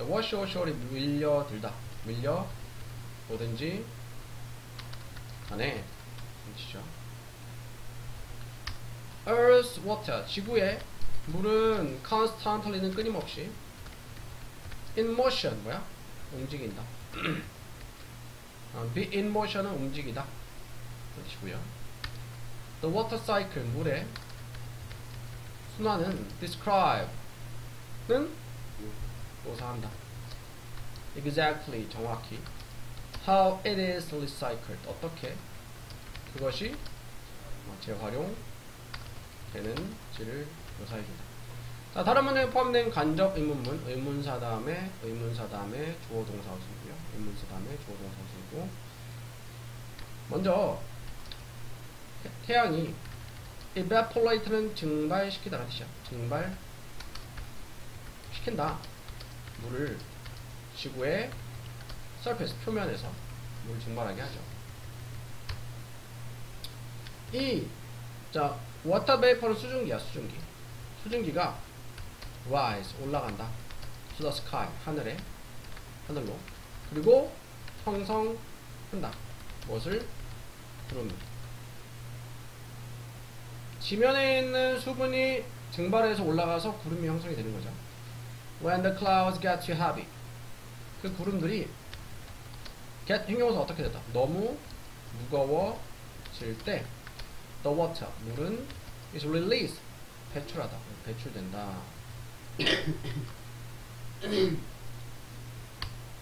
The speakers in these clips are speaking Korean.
자, wash or shower이 밀려들다. 밀려 뭐든지 간에 뜻이죠. Earth's water, 지구의 물은 constantly는 끊임없이 in motion, 뭐야? 움직인다. be in motion은 움직이다 뜻이고요. The water cycle, 물의 순환은 describe는 묘사한다. exactly, 정확히 how it is recycled, 어떻게 그것이 재활용 되는지를 묘사해준다. 자, 다른 문제에 포함된 간접 의문문, 의문사 다음에 주어 동사 어순이고요. 의문사 다음에 주어 동사 어순이고, 먼저 태양이 evaporate는 증발시키다가 뜻이야. 증발시킨다. 물을 지구의 surface, 표면에서 물을 증발하게 하죠. 자, water vapor은 수증기야, 수증기. 수증기가 rise, 올라간다. to the sky, 하늘로. 그리고 형성한다. 무엇을? 구름을. 지면에 있는 수분이 증발해서 올라가서 구름이 형성이 되는 거죠. When the clouds get too heavy, 그 구름들이 get 형용사 어떻게 됐다? 너무 무거워질 때 the water, 물은 is released, 배출하다, 배출된다.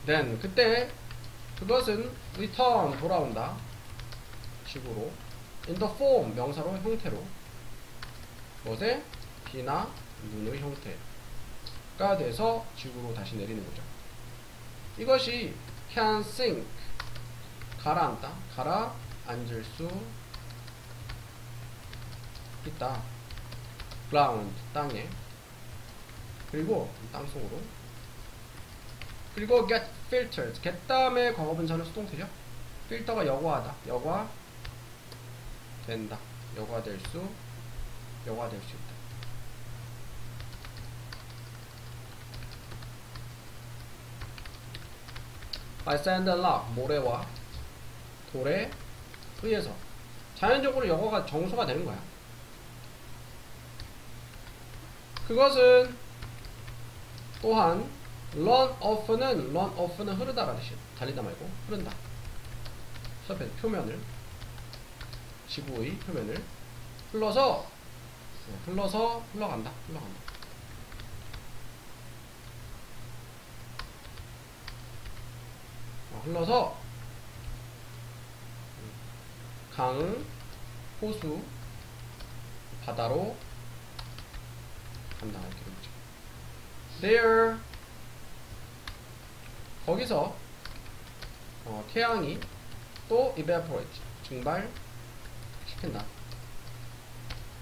then, 그때 그것은 return, 돌아온다. 식으로 in the form, 명사로, 형태로. 무엇에? 비나 눈의 형태가 돼서 지구로 다시 내리는 거죠. 이것이 can sink, 가라앉다, 가라앉을 수 있다. ground, 땅에. 그리고 땅속으로. 그리고 get filtered, get 다음에 과거분사는 수동태죠. 필터가 여과하다, 여과된다, 여과될 수 있다. by sand and rock, 모래와 돌에 의해서 자연적으로 여과가 정수가 되는 거야. 그것은 또한 run off는 흐르다가 뜻이야. 달리다 말고 흐른다. 서페 표면을, 지구의 표면을 흘러간다. 흘러서 강, 호수, 바다로 간다. 이렇게 되죠. There, 거기서 태양이 또 evaporate, 증발시킨다.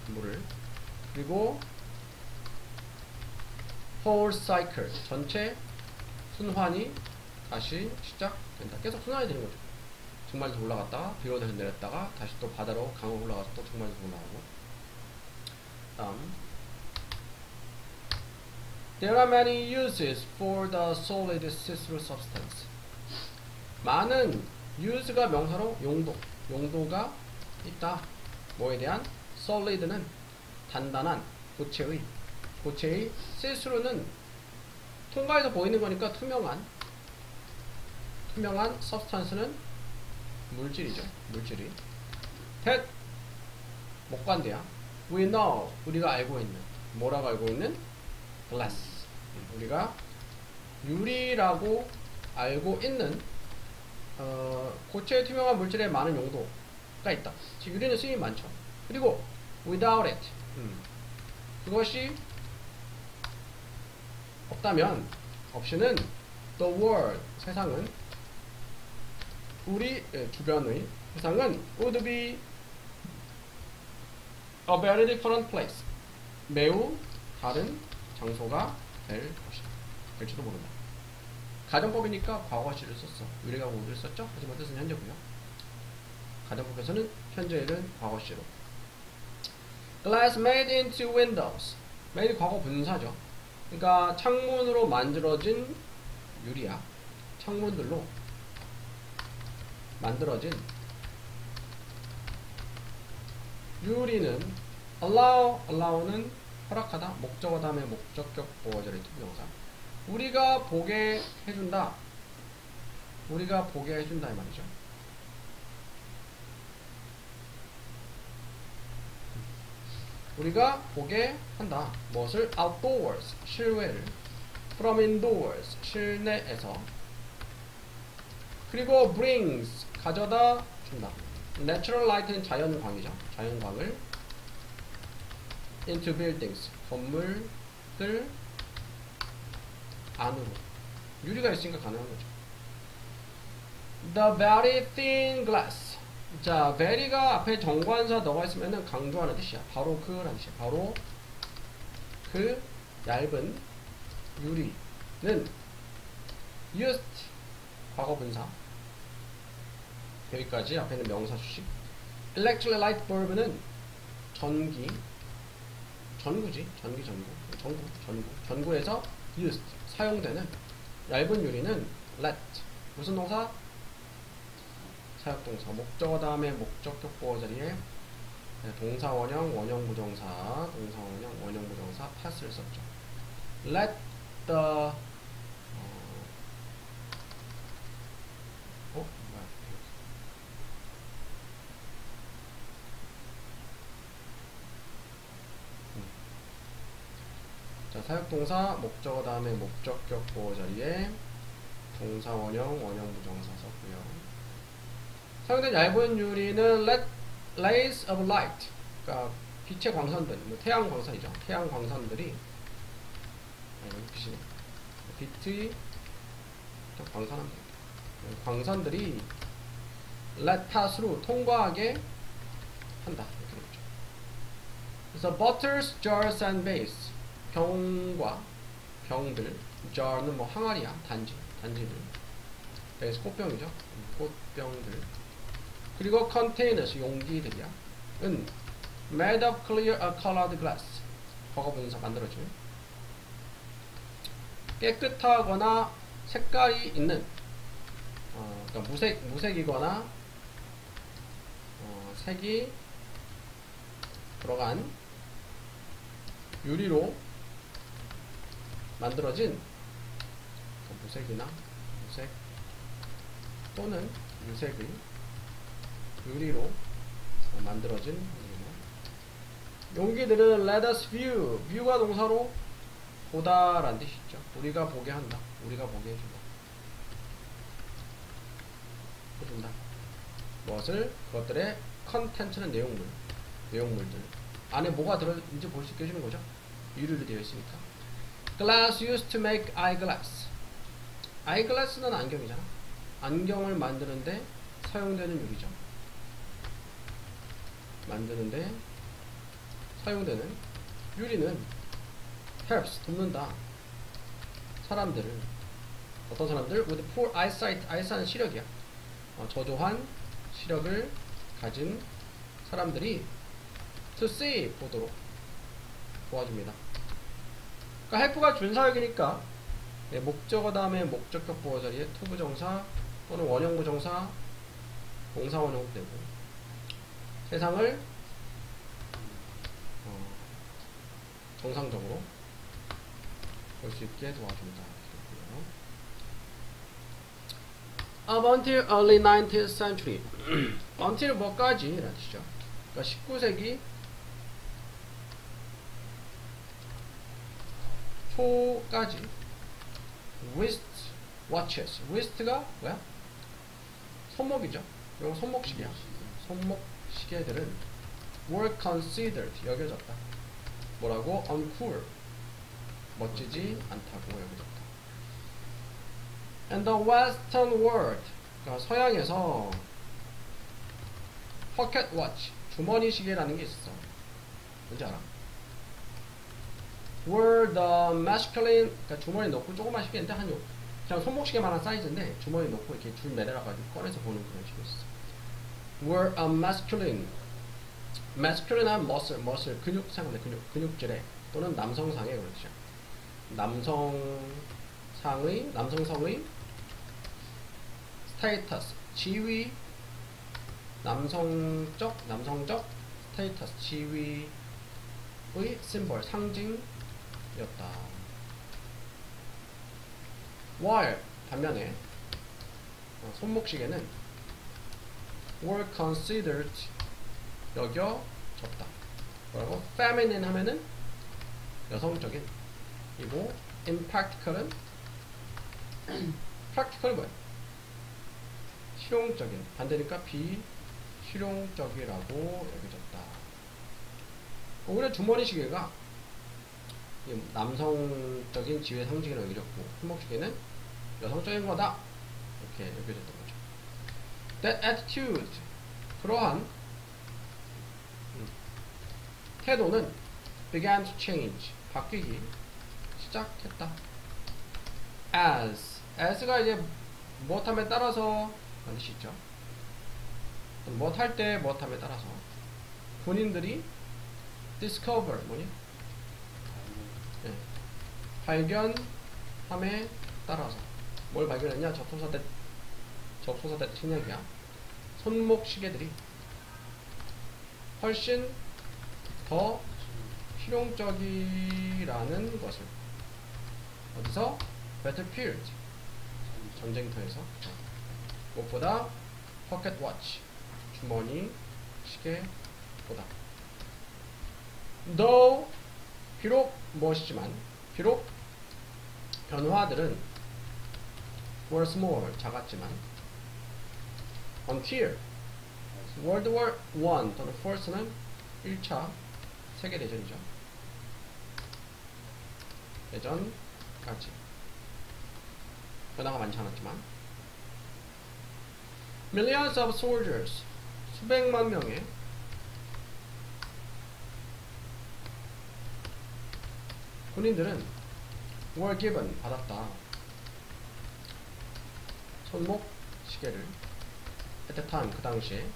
물을. 그리고 whole cycle, 전체 순환이 다시 시작된다. 계속 순환이 되는 거죠. 증발해서 올라갔다가 비로 다시 내렸다가 다시 또 바다로, 강으로 올라가서 또 증발해서 올라가고. 다음, there are many uses for the solid see-through substance. 많은 use가 명사로 용도가 있다. 뭐에 대한? solid는 단단한, 고체의 see-through는 통과해서 보이는 거니까 투명한 substance는 물질이죠. 물질이. that, 목관대야. we know, 우리가 알고 있는. 뭐라고 알고 있는? glass. 우리가 유리라고 알고 있는 고체 투명한 물질에 많은 용도가 있다. 즉 유리는 쓰임이 많죠. 그리고 without it, 그것이 없다면, 없이는 the world, 세상은, 우리 주변의 세상은 would be a very different place, 매우 다른 장소가 될 것이다. 될지도 모른다. 가정법이니까 과거시를 썼어. 유리가 would를 썼죠? 하지만 뜻은 현재고요. 가정법에서는 현재일은 과거시로. glass made into windows, made 과거 분사죠. 그러니까 창문으로 만들어진 유리야. 창문들로 만들어진 유리는 allow는 허락하다. 목적어 다음에 목적격 보어절의 투부정사. 우리가 보게 해준다. 우리가 보게 해준다 이 말이죠. 우리가 보게 한다. 무엇을? outdoors, 실외를. from indoors, 실내에서. 그리고 brings, 가져다 준다. natural light는 자연광이죠. 자연광을 into buildings, 건물들 안으로. 유리가 있으니까 가능한 거죠. The very thin glass. 자, very가 앞에 정관사 너가 있으면은 강조하는 뜻이야. 바로 그라는 뜻이야. 바로 그 얇은 유리는 used 과거분사. 여기까지 앞에는 명사 수식. electric light bulb는 전구지. 전구에서 used 사용되는 얇은 유리는 let 무슨 동사? 사역동사. 목적어 다음에 목적격 보어 자리에 동사 원형, 원형 부정사, 동사 원형, 원형 부정사, pass를 썼죠. let the 자, 사역동사 목적어 다음에 목적격 보어 자리에 동사 원형, 원형 부정사 썼고요. 사용된 얇은 유리는 rays of light, 그러니까 빛의 광선들, 뭐 태양 광선이죠. 태양 광선들이 빛이네. 빛의 광선한 광선들이 let pass through 통과하게 한다. 이렇게 되죠. 그래서 bottles, jars, and vase 병과 병들, jar는 뭐 항아리야, 단지들. vase 꽃병이죠. 꽃병들. 그리고 containers 용기들이야. 은 made of clear colored glass 과거분사 만들어진 깨끗하거나 색깔이 있는 그러니까 무색이거나 색이 들어간 유리로 만들어진 무색 또는 유색의 유리로 만들어진 용기들은 let us view, view가 동사로 보다라는 뜻이 있죠. 우리가 보게 한다. 우리가 보게 해준다. 무엇을? 그것들의 컨텐츠는 내용물들 안에 뭐가 들어있는지 볼 수 있게 해주는 거죠. 유리로 되어 있으니까. glass used to make eyeglass. eyeglass는 안경이잖아. 안경을 만드는데 사용되는 유리죠. 만드는데 사용되는 유리는 helps 돕는다. 사람들을 어떤 사람들? with poor eyesight. eyesight는 시력이야. 저조한 시력을 가진 사람들이 to see 보도록 도와줍니다. 그러니까 help가 준사역이니까 목적어 다음에 목적격 보어 자리에 투부정사 또는 원형부정사 동사원형도 되고 세상을 정상적으로 볼 수 있게 도와준다. Up until early 19th century. until 뭐까지? 라는 뜻이죠. 그러니까 19세기 초까지 wrist watches. wrist가 뭐야? 손목이죠. 이건 손목시계야. 손목 시계들은 were considered 여겨졌다. 뭐라고? uncool 멋지지 않다고 여겨졌다. And the Western world 그러니까 서양에서 pocket watch 주머니 시계라는 게 있어. 뭔지 알아? were the masculine 그러니까 주머니 넣고 조그만 시계인데 한 요 그냥 손목시계만한 사이즈인데 주머니 넣고 이렇게 줄 매달아가지고 꺼내서 보는 그런 시계였어. were a masculine한 muscle 근육 생각해 근육질의 또는 남성상의 그렇죠. 남성상의 상의, 남성성의 스테이터스, 지위, 남성적 스테이터스, 지위의 심볼, 상징이었다. while 반면에 손목시계는 were considered 여겨졌다. 뭐라고? feminine 하면은 여성적인 이고 impractical은 practical이 뭐야? 실용적인 반대니까 비실용적이라고 여겨졌다. 오히려 주머니 시계가 남성적인 지위의 상징이라고 여겨졌고 손목시계는 여성적인 거다 이렇게 여겨졌던 거죠. That attitude 그러한 태도는 began to change 바뀌기 시작했다. as가 이제 무엇함에 따라서 라는 뜻이 있죠. 무엇할 때 무엇함에 따라서 본인들이 discover 뭐니? 네. 발견함에 따라서 뭘 발견했냐? 접속사 대 책략이야. 손목 시계들이 훨씬 더 실용적이라는 것을 어디서? battlefield 전쟁터에서 무엇보다 pocket watch 주머니 시계보다 though 비록 무엇이지만 비록 변화들은 were small 작았지만 until World War I 또는 First는 1차 세계대전이죠. 예전까지 변화가 많지 않았지만 Millions of soldiers 수백만 명의 군인들은 were given 받았다. 손목 시계를 at the time 그 당시에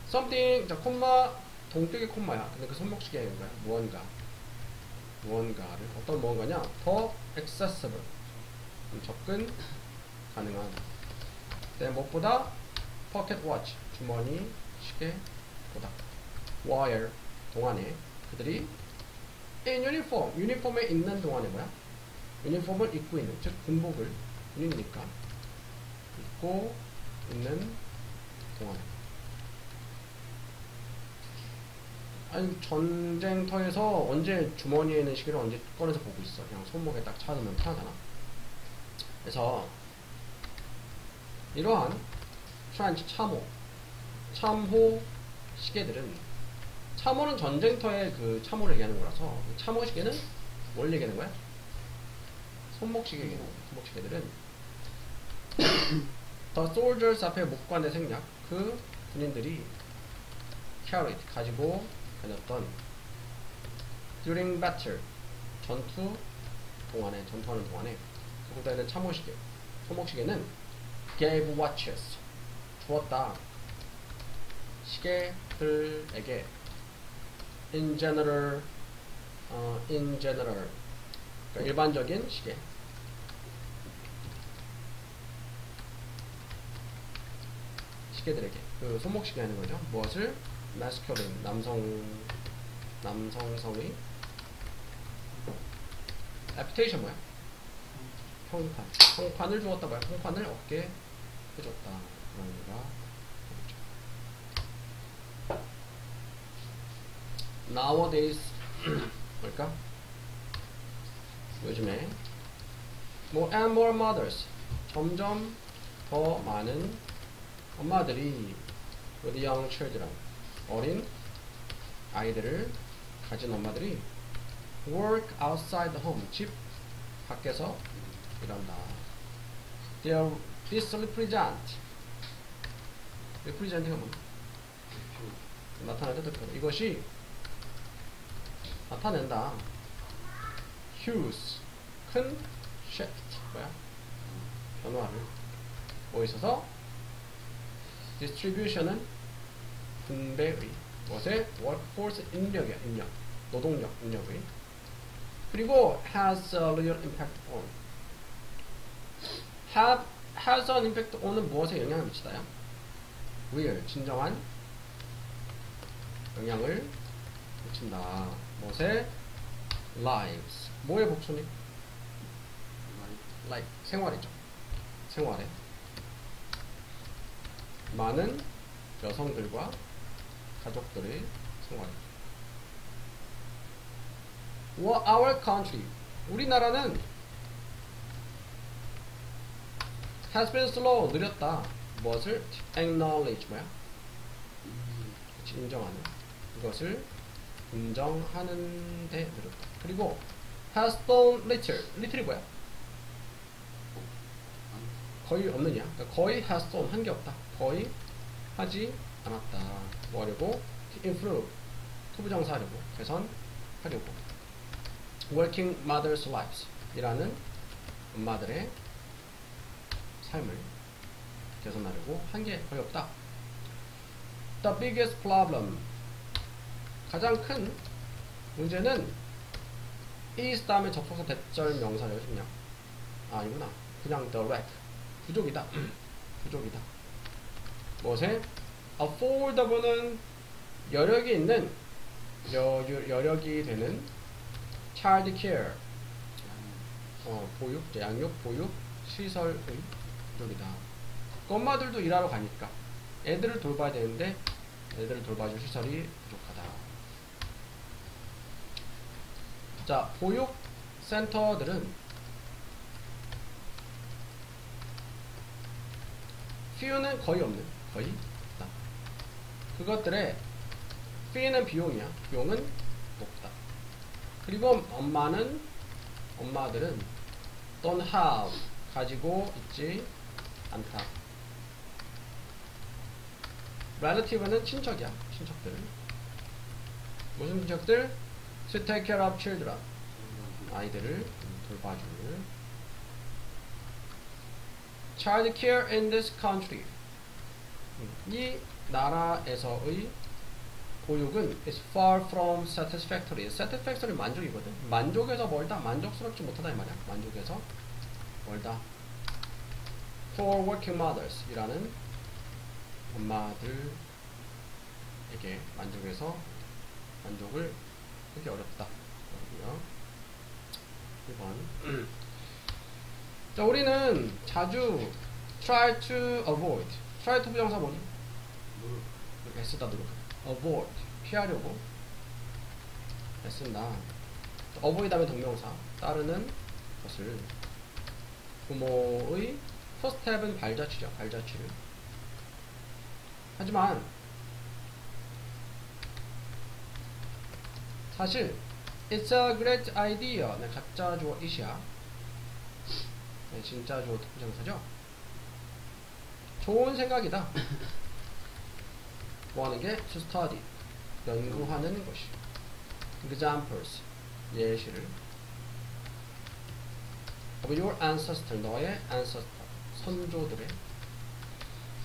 something 자 콤마 동격의 콤마야. 근데 그 손목 시계인 거야. 무언가를 어떤 무언가냐? 더 accessible 접근 가능한. 네, 무엇보다 pocket watch 주머니 시계보다 while 동안에 그들이 in uniform 유니폼에 있는 동안에 뭐야? 유니폼을 입고 있는 즉 군복을 군인이니까 입고 있는 동안에 아니 전쟁터에서 언제 주머니에 있는 시계를 언제 꺼내서 보고 있어. 그냥 손목에 딱 차두면 편하잖아. 그래서 이러한 트렌치 참호 시계들은 참호는 전쟁터의 그 참호를 얘기하는 거라서 참호 시계는 뭘 얘기하는 거야? 손목 시계 얘기하는 거야. 손목 시계들은 The soldiers 앞에 목관의 생략 그 군인들이 carried 가지고 다녔던 during battle 전투 동안에 전투하는 동안에 갖고 다니는 참호시계 손목시계는 gave watches 주었다. 시계들에게 in general 그러니까 일반적인 시계 시계들에게 그 손목시계 하는 거죠. 무엇을? masculine 남성성의 reputation 뭐야? 평판을 주었다 뭐야? 평판을 얻게 해줬다 그런 의미가 되겠죠. nowadays 뭘까? 요즘에 more and more mothers 점점 더 많은 엄마들이 with young children 어린 아이들을 가진 엄마들이 work outside the home 집 밖에서 일한다. This represent가 뭐야? 나타낼 때 이것이 나타낸다. huge 큰 shift 뭐야? 변화를 보이셔서 distribution은 분배의 무엇의? workforce 인력이야. 노동력 인력의 그리고 has a real impact on has an impact on은 무엇에 영향을 미치다요? will, 진정한 영향을 미친다. 무엇에? lives. 뭐의 복수니? life. 생활이죠. 생활에. 많은 여성들과 가족들의 생활. Our country. 우리나라는 has been slow. 느렸다. 무엇을? acknowledge. 뭐야? 인정하는. 이것을 인정하는데 느렸다. 그리고 has done little. little이 뭐야? 거의 없느냐? 그러니까 거의 has done. 한 게 없다. 거의 하지 않았다. 뭐 하려고? improve. 투부정사하려고. 개선하려고. working mothers' lives. 일하는 엄마들의 삶을 개선하려고 한 게 거의 없다. The biggest problem. 가장 큰 문제는 is 다음에 접속사 대절 명사를 해주냐. 아니구나. 그냥 the wreck. 부족이다. 부족이다. 무엇에? affordable는 여력이 있는 여력이 되는 child care. 보육, 양육, 보육, 시설의 부족이다. 엄마들도 일하러 가니까 애들을 돌봐야 되는데 애들을 돌봐줄 시설이 부족하다. 자, 보육센터들은 few는 거의 없는, 거의 없다. 그것들의 fee는 비용이야. 비용은 높다. 그리고 엄마들은 don't have, 가지고 있지 않다. relative는 친척이야. 친척들. 무슨 친척들? to take care of children. 아이들을 돌봐줄. child care in this country. 이 나라에서의 보육은 is far from satisfactory. satisfactory 만족이거든. 만족에서 멀다. 만족스럽지 못하다 이 말이야. 만족에서 멀다. for working mothers. 이라는 엄마들에게 만족을 하기 어렵다. 그렇고요. 1번. 자, 우리는 자주 try to avoid. try to 부정사 뭐니? 이렇게 애쓰다 노력하다. avoid. 피하려고 애쓴다. avoid 다음에 동명사. 따르는 것을. 부모의 first step은 발자취죠. 발자취를. 하지만 사실 it's a great idea. 네, 가짜 주어 it이야. 네, 진짜 주어 부정사죠. 좋은 생각이다. 뭐 하는 게? to study. 연구하는 것이. examples. 예시를. of your ancestor. 너의 ancestor. 선조들의.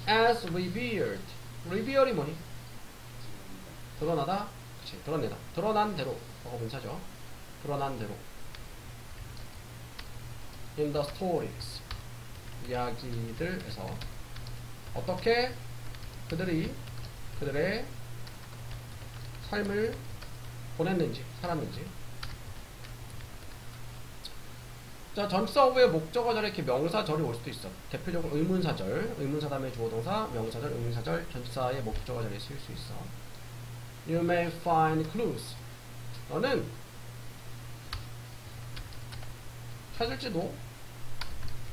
as revered. reveal이 뭐니? 드러나다. 그치, 드러내다. 드러난 대로. 분사죠. 드러난 대로. in the stories. 이야기들에서 어떻게 그들의 삶을 보냈는지, 살았는지. 자, 전치사 후에 목적어절에 이렇게 명사절이 올 수도 있어. 대표적으로 의문사절, 의문사 다음에 주어동사, 명사절, 의문사절, 전치사의 목적어절에 쓰일 수 있어. You may find clues. 너는 찾을지도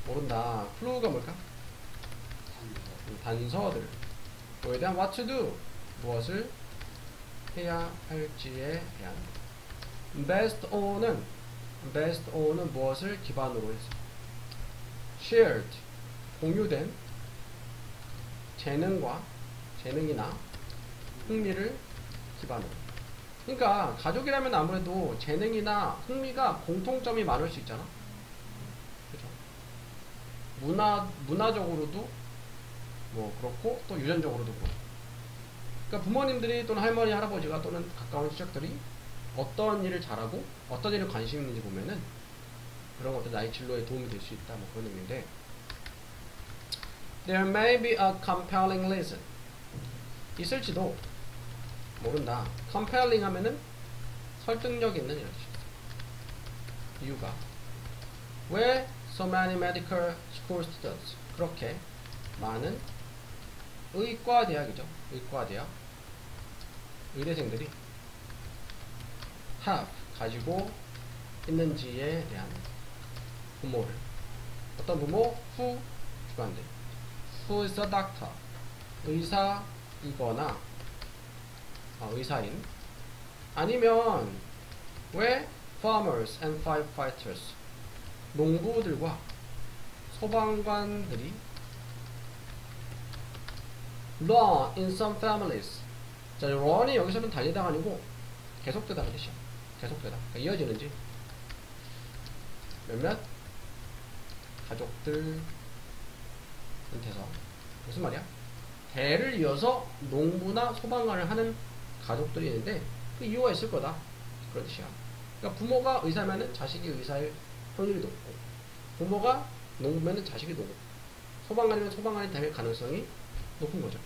모른다. clue가 뭘까? 단서들. 뭐에 대한 what to do. 무엇을 해야 할지에 대한. based on은 무엇을 기반으로 해서. shared. 공유된 재능이나 흥미를 기반으로. 그러니까 가족이라면 아무래도 재능이나 흥미가 공통점이 많을 수 있잖아. 그죠? 문화적으로도 뭐 그렇고 또 유전적으로도 그렇고. 그러니까 부모님들이 또는 할머니, 할아버지가 또는 가까운 친척들이 어떤 일을 잘하고 어떤 일에 관심 있는지 보면은 그런 것들 나의 진로에 도움이 될 수 있다. 뭐 그런 의미인데 There may be a compelling reason. 있을지도 모른다. compelling 하면은 설득력 있는 이런 뜻이죠. 이유가 왜 so many medical school students 그렇게 많은 의과대학이죠. 의과대학 의대생들이 have 가지고 있는지에 대한 부모를 어떤 부모? who 주관대 who is a doctor 의사이거나 의사인 아니면 왜 farmers and firefighters 농부들과 소방관들이 run in some families 자, run이 여기서는 달리다가 아니고 계속되다가 뜻이야. 계속되다. 그러니까 이어지는지 몇몇 가족들한테서 무슨 말이야? 대를 이어서 농부나 소방관을 하는 가족들이 있는데 그 이유가 있을 거다. 그런 뜻이야. 그러니까 부모가 의사면은 자식이 의사일 확률이 높고 부모가 농부면은 자식이 농부 소방관이면 소방관이 될 가능성이 높은 거죠.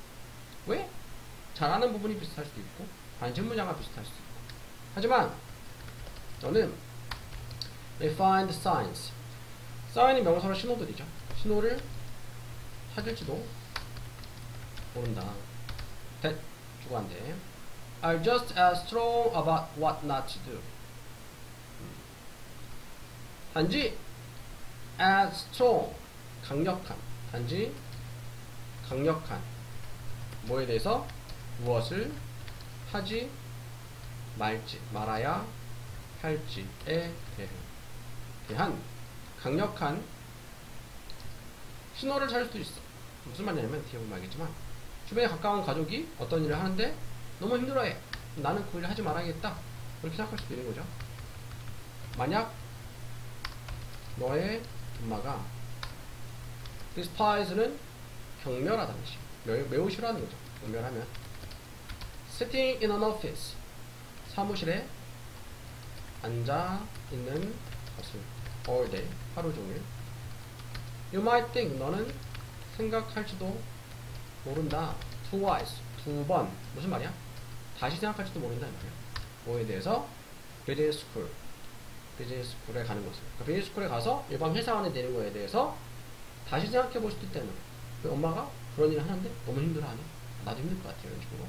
왜? 잘하는 부분이 비슷할 수도 있고 관심 분야가 비슷할 수도 있고 하지만 저는 they find signs 사인이 명사로 신호들이죠. 신호를 찾을지도 모른다. that 주관대 are just as strong about what not to do. 단지 as strong 강력한 단지 강력한 뭐에 대해서 무엇을 하지 말지 말아야 할지에 대한 강력한 신호를 찾을 수도 있어. 무슨 말이냐면 뒤에 보면 알겠지만 주변에 가까운 가족이 어떤 일을 하는데 너무 힘들어해. 나는 그 일을 하지 말아야겠다. 그렇게 생각할 수도 있는 거죠. 만약 너의 엄마가 despise는 경멸하다는 뜻이에요. 매우 싫어하는 거죠. 경멸하면 sitting in an office 사무실에 앉아 있는 것을 all day 하루 종일 you might think 너는 생각할지도 모른다 twice 두 번 무슨 말이야? 다시 생각할지도 모른다 이 말이야. 뭐에 대해서? business school 비즈니스 스쿨에 가는 것을 그러니까 비즈니스 스쿨에 가서 일반 회사원이 되는 거에 대해서 다시 생각해 볼 수도 있다는 거예요. 엄마가 그런 일을 하는데 너무 힘들어하네. 나도 힘들 것 같아요. 이런 식으로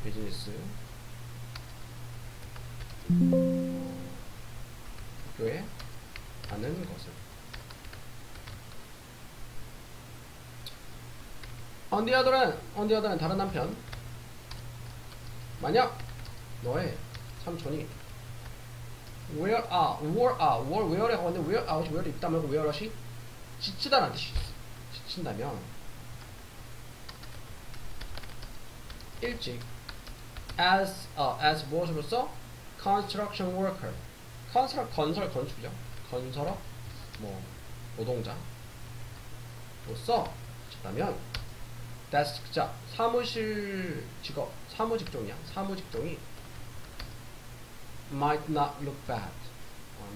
비즈니스 학교에 가는 것을 on the other hand 다른 한편 만약 너의 삼촌이 where에 가는데 where이 있다 말고 where이 지치다라는 뜻이 있어. 지친다면 일찍 as 무엇으로서 construction worker 건설 건축이죠. 건설업 노동자로서 지다면 데스크자 사무실 직업 사무직종이야. 사무직종이 might not look bad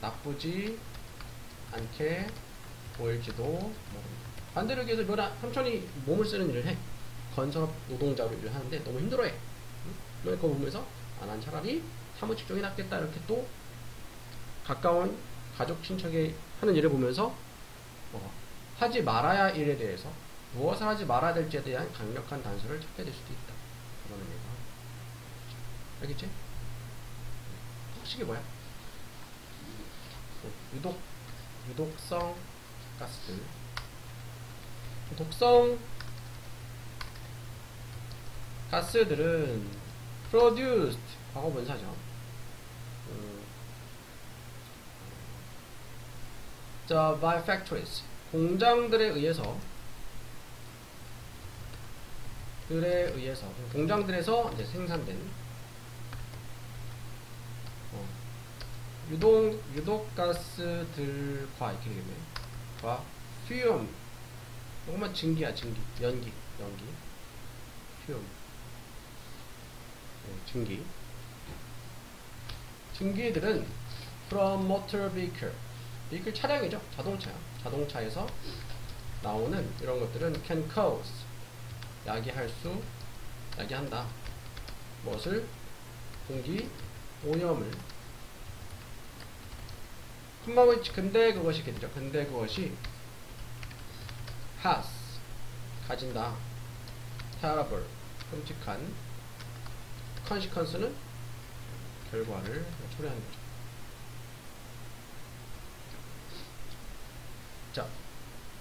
나쁘지 않게 보일지도 모릅니다. 반대로 얘기해서 삼촌이 몸을 쓰는 일을 해. 건설업 노동자로 일을 하는데 너무 힘들어해. 그걸 보면서 난 차라리 사무직종이 낫겠다 이렇게 또 가까운 가족 친척이 하는 일을 보면서 하지 말아야 할 일에 대해서 무엇을 하지 말아야 될지에 대한 강력한 단서를 찾게 될 수도 있다. 그런 의미가 알겠지? 식이 뭐야? 유독성 가스들 독성 가스들은 produced 과거분사죠. by factories 공장들에 의해서 공장들에서 이제 생산된 유독가스들과 이렇게 되면 과 fume 이것만 증기야. 연기 fume 증기들은 from motor vehicle 차량이죠. 자동차에서 나오는 이런 것들은 can cause 야기한다. 무엇을? 공기 오염을. 근데 그것이 되죠. 근데 그것이 has 가진다. terrible 끔찍한 consequence는 결과를 초래하는 거죠. 자,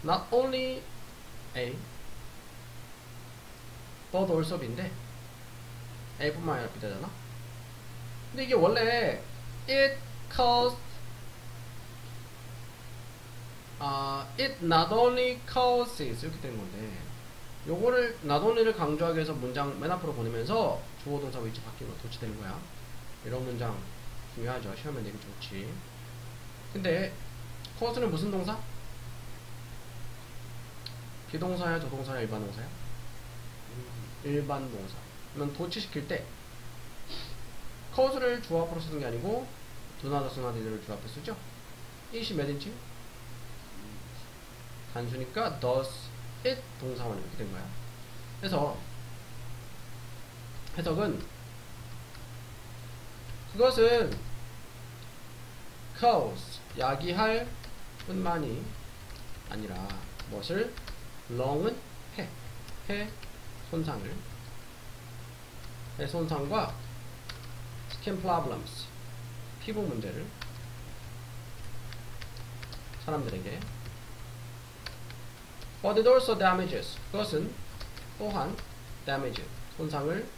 not only A but also B인데 A뿐만 아니라 B잖아. 근데 이게 원래 it caused it not only causes 이렇게 되는 건데, 요거를 not only를 강조하기 위해서 문장 맨 앞으로 보내면서 주어 동사 위치 바뀌는 거 도치되는 거야. 이런 문장 중요하죠. 시험에 내기 좋지. 근데 cause는 무슨 동사? 비동사야, 조동사야, 일반 동사야? 일반 동사. 그러면 도치시킬 때 cause를 주어 앞으로 쓰는 게 아니고 do나 does나 did를 주어 앞에 쓰죠. it이 몇인지? 단수니까 does it 동사만 이렇게 된 거야. 그래서 해석은 그것은 cause 야기할 뿐만이 아니라 무엇을? wrong은 해 손상을, 해 손상과 skin problems 피부 문제를 사람들에게, but it also damages 그것은 또한 damage 손상을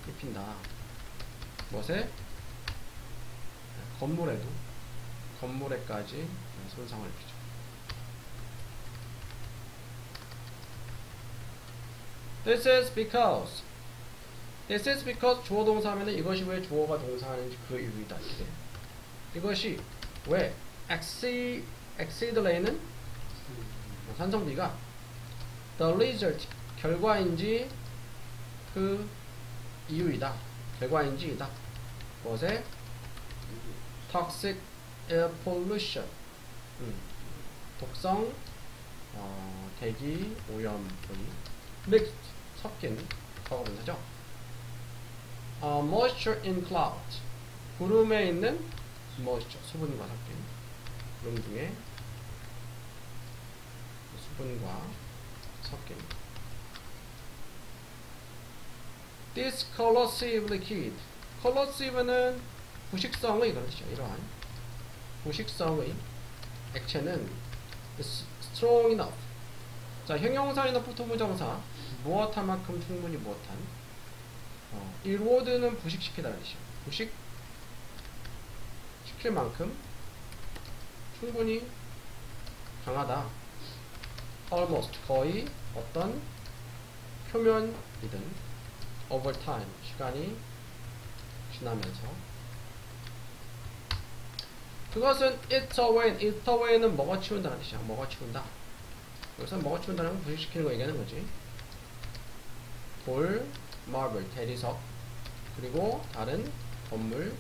입힌다. 무엇에? 건물에까지 손상을 입히죠. This is because 주어 동사 하면은 이것이 왜 주어가 동사하는지 그 이유이다. 이렇게. 이것이 왜 exceedlay는 산성비가 the result 결과인지 그 이유이다. 결과인지이다. 무엇에? toxic air pollution 독성 대기 오염의 mixed 섞인 과거 분사죠. moisture in clouds 구름에 있는 moisture 수분과 섞인, 구름 중에 수분과 섞인 this corrosive liquid corrosive는 부식성의 그런 뜻이죠. 이러한 부식성의 액체는 strong enough. 자, 형용사 enough 부정사 무엇한 만큼 충분히 무엇한 이로드는 부식시키다는 뜻이에요. 부식시킬 만큼 충분히 강하다. almost 거의 어떤 표면이든 over time 시간이 지나면서 그것은 it away는 먹어 치운다는 뜻이야. 먹어 치운다. 여기서 먹어 치운다는 건 부식시키는 거 얘기하는 거지. 돌, marble, 대리석, 그리고 다른 건물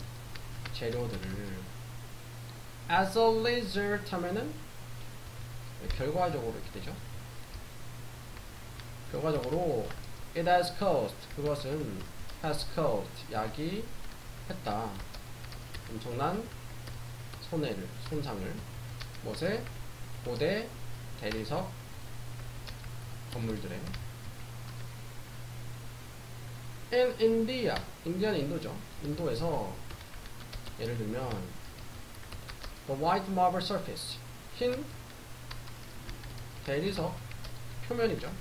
재료들을 as a result 하면은 결과적으로 이렇게 되죠. 결과적으로 it has caused 그것은 has caused 야기했다. 엄청난 손상을 무엇에? 고대 대리석 건물들에. in India 인디아는 인도죠. 인도에서 예를 들면 the white marble surface 흰 대리석 표면이죠.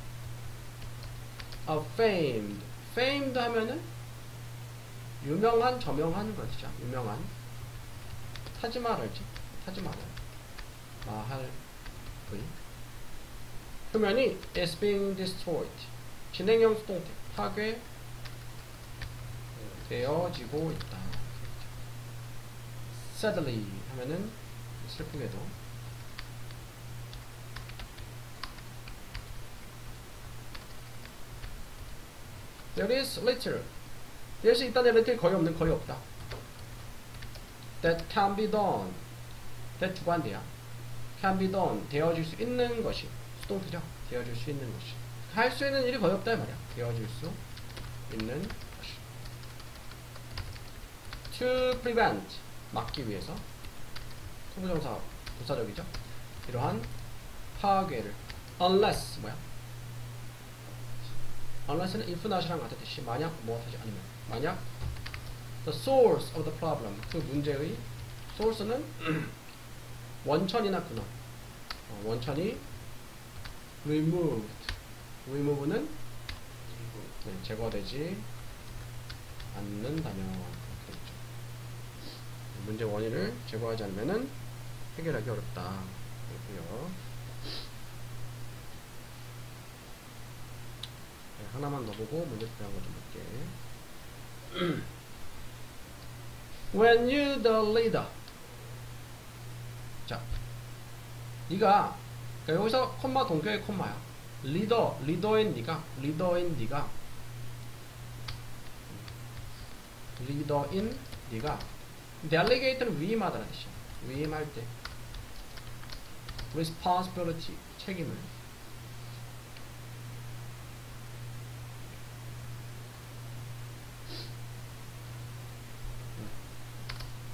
famed 하면은 유명한, 저명한 것이죠. 유명한 타지마할지 타지마할 마할의 표면이 is being destroyed 진행형 수동태 파괴되어지고 있다. sadly 하면은 슬프게도 there is little there's 있다는 little 거의 없는 거의 없다. that can be done that 주관대야 can be done 되어질 수 있는 것이 수동태죠. 되어질 수 있는 것이 할 수 있는 일이 거의 없다 이 말이야. 되어질 수 있는 것이 to prevent 막기 위해서 소부정사 부사적이죠. 이러한 파괴를 unless 뭐야? unless는 if not이랑 같은 뜻이 만약 무엇하지 않으면 만약 the source of the problem 그 문제의 source는 원천이나 근원 원천이 remove는 네, 제거되지 않는다면 그렇게 있죠. 문제 원인을 제거하지 않으면은 해결하기 어렵다. 그렇고요. 네, 하나만 더 보고 문제 풀이한 거 좀 볼게. When you the leader. 자, 네가 그러니까 여기서 콤마 동격의 콤마야. 리더인 네가 delegate는 위임하다는 뜻이야. 위임할 때 responsibility 책임을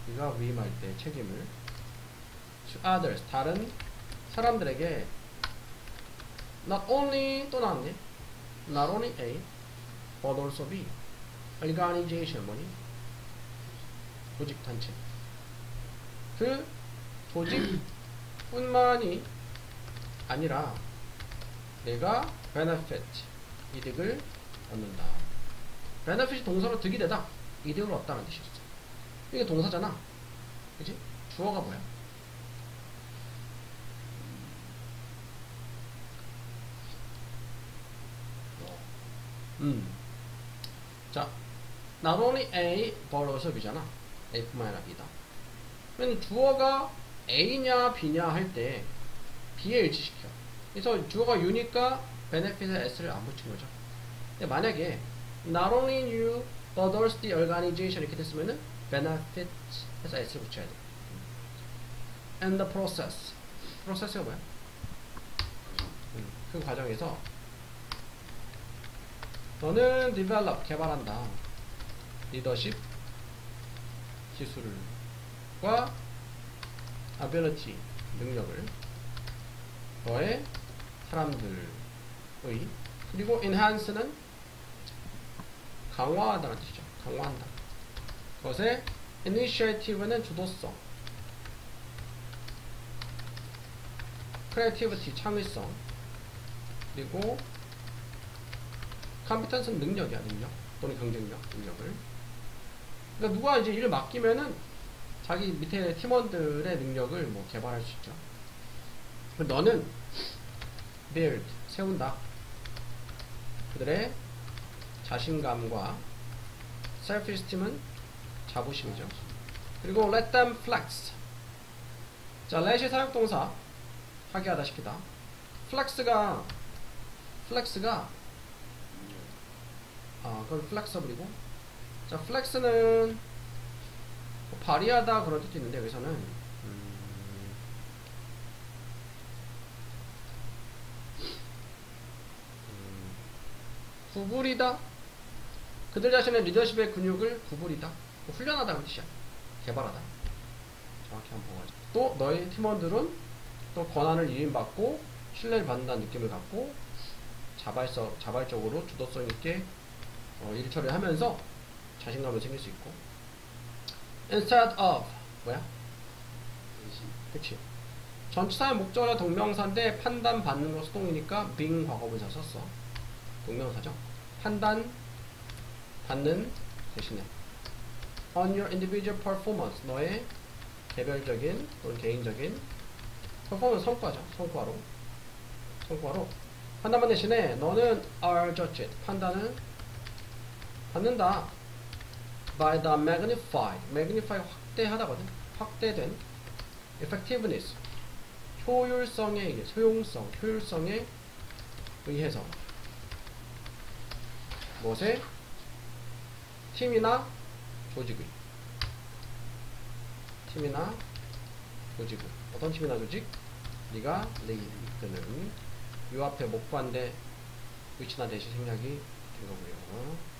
네가 위임할 때 책임을 to others 다른 사람들에게 not only 또 나왔네 not only A but also B organization 뭐니? 조직단체 그 조직뿐만이 아니라 내가 benefit 이득을 얻는다. benefit이 동사로 득이 되다 이득을 얻다는 뜻이었어. 이게 동사잖아 그치? 주어가 뭐야? 자, not only A but also B잖아. A뿐만 아니라 B다. 그러면 주어가 A냐 B냐 할 때 B에 일치시켜. 그래서 주어가 U니까 benefit에 S를 안 붙인 거죠. 근데 만약에 not only you but also the organization 이렇게 됐으면은 benefit 해서 S를 붙여야 돼. And the process. process가 뭐야? 그 과정에서 너는 develop 개발한다. 리더십 기술과 ability 능력을 너의 사람들의 그리고 enhance는 강화하다는 뜻이죠. 강화한다. 그것의 initiative는 주도성 creativity 창의성 그리고 competence는 능력이야. 능력 또는 경쟁력 능력을 그러니까 누가 이제 일을 맡기면은 자기 밑에 팀원들의 능력을 뭐 개발할 수 있죠. 너는 build 세운다. 그들의 자신감과 self-esteem은 자부심이죠. 그리고 let them flex. 자, let이 사역동사 하게 하다 시키다. flex가 그건 flexible이고 자, flex는 뭐 발휘하다 그런 뜻도 있는데 여기서는 구부리다 그들 자신의 리더십의 근육을 구부리다 뭐 훈련하다 그 뜻이야. 개발하다 정확히 한번 보고 가자. 또 너희 팀원들은 또 권한을 이임받고 신뢰를 받는다는 느낌을 갖고 자발적으로 주도성 있게 일 처리하면서 자신감을 생길 수 있고 instead of 뭐야? 그치 전치사의 목적어가 동명사인데 판단받는 거 수동이니까 being 과거분사 썼어. 동명사죠. 판단 받는 대신에 on your individual performance 너의 개별적인 또는 개인적인 performance 성과죠. 성과로 판단받는 대신에 너는 are judged 판단을 받는다 by the magnify 확대하다거든. 확대된 effectiveness 효율성에 의해서 무엇에? 팀이나 조직의 어떤 팀이나 조직? 네가 lead 이끄는 요 앞에 못 구한데 which나 대시 생략이 된 거고요.